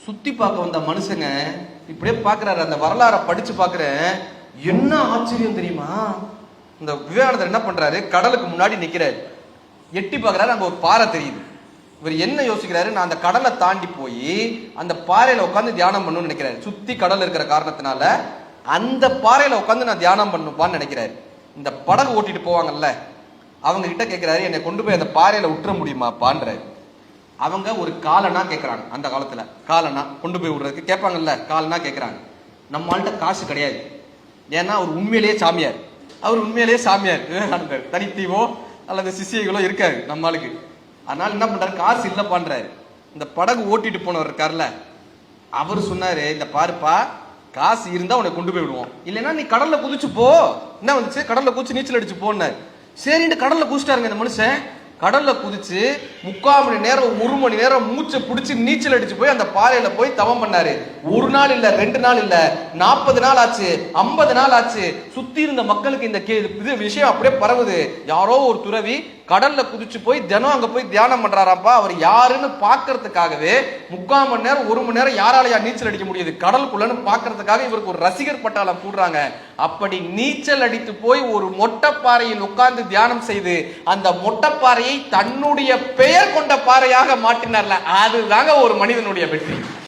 சுத்தி பார்க்க வந்த மனுஷங்க இப்படியே பாக்குறாரு. அந்த வரலாறை படிச்சு பாக்குறேன். என்ன ஆச்சரியம் தெரியுமா? இந்த விவேகானந்தர் என்ன பண்றாரு, கடலுக்கு முன்னாடி நிக்கிறாரு. எட்டி பாக்குறாரு, அங்க ஒரு பாறை தெரியுது. இவர் என்ன யோசிக்கிறாரு, நான் அந்த கடலை தாண்டி போய் அந்த பாறையில உட்காந்து தியானம் பண்ணணும்னு நினைக்கிறாரு. சுத்தி கடல் இருக்கிற காரணத்தினால அந்த பாறையில உட்காந்து நான் தியானம் பண்ணுப்பான்னு நினைக்கிறாரு. இந்த படகு ஓட்டிட்டு போவாங்கல்ல, அவங்க கிட்ட கேட்கிறாரு, என்னை கொண்டு போய் அந்த பாறையில விட்டுற முடியுமாப்பான்றாரு. அவங்க ஒரு காலனா கேட்கறாங்க. அந்த காலத்துல காலனா கொண்டு போய் விடுறதுக்கு கேட்பாங்கல்ல, காலனா கேட்கறாங்க. நம்மள்ட்ட காசு கிடையாது. ஏன்னா அவர் உண்மையிலேயே சாமியார். விவேகானந்தர் தனித்தீவோ அல்லது சிஷியங்களோ இருக்காரு நம்மளுக்கு. அதனால என்ன பண்றாரு, காசு இல்ல பண்றாரு. இந்த படகு ஓட்டிட்டு போனவர் இருக்காருல்ல, அவர் சொன்னாரு, இந்த பாருப்பா, காசு இருந்தா உன்னை கொண்டு போய் விடுவோம், இல்லைன்னா நீ கடல்ல குதிச்சு போ. என்ன வந்துச்சு, கடல்ல குதிச்சு நீச்சல் அடிச்சு போனாரு. சரின்ட்டு கடல்ல குதிச்சிட்டாருங்க இந்த மனுஷன். கடல்ல குதிச்சு 3/4 மணி நேரம் 1 மணி நேரம் மூச்சை பிடிச்சு நீச்சல் அடிச்சு போய் அந்த பாறையில போய் தவம் பண்ணாரு. 1 நாள் இல்ல, 2 நாள் இல்ல, 40 நாள் ஆச்சு, 50 நாள் ஆச்சு. சுத்தி இருந்த மக்களுக்கு இந்த இது விஷயம் அப்படியே பரவுது. யாரோ ஒரு துறவி கடல்ல குதிச்சு போய் தினம் அங்க போய் தியானம் பண்றாராப்பா. அவர் யாருன்னு பாக்குறதுக்காகவே 3/4 மணி நேரம் 1 மணி நேரம் யாராலையா நீச்சல் அடிக்க முடியுது கடலுக்குள்ளன்னு பாக்குறதுக்காக இவருக்கு ஒரு ரசிகர் பட்டாளம் கூடுறாங்க. அப்படி நீச்சல் அடித்து போய் ஒரு மொட்டைப்பாறையில் உட்கார்ந்து தியானம் செய்து அந்த மொட்டைப்பாறையை தன்னுடைய பெயர் கொண்ட பாறையாக மாற்றினார்ல, அதுதாங்க ஒரு மனிதனுடைய வெற்றி.